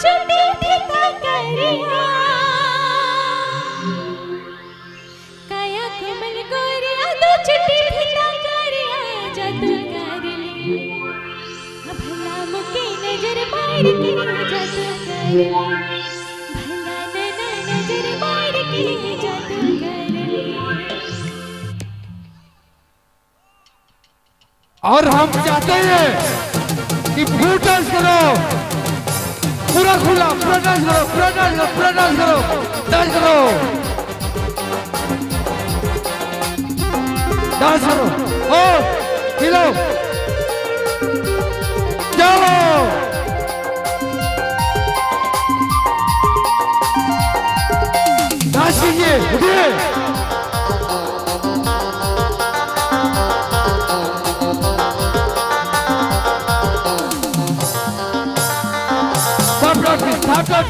छुटी फिता करिया काया कमल गोरिया दो छुटी फिता करिया जादू कर ले भला मुके नजर मार के जादू कर ले भला नजर मार के जादू कर ले। और हम चाहते हैं कि फुल डांस करो, पूरा खुला पूरा डांस करो, पूरा डांस करो, पूरा डांस करो, डांस करो, डांस करो, ओ हिलो, चलो डांस कीजिए, उठिए। Stop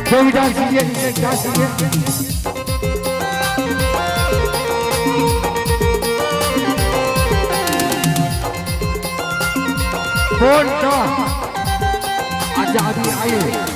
कोई डांस कीजिए, डांस कीजिए। कौन सा आजादी आई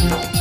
Thank you.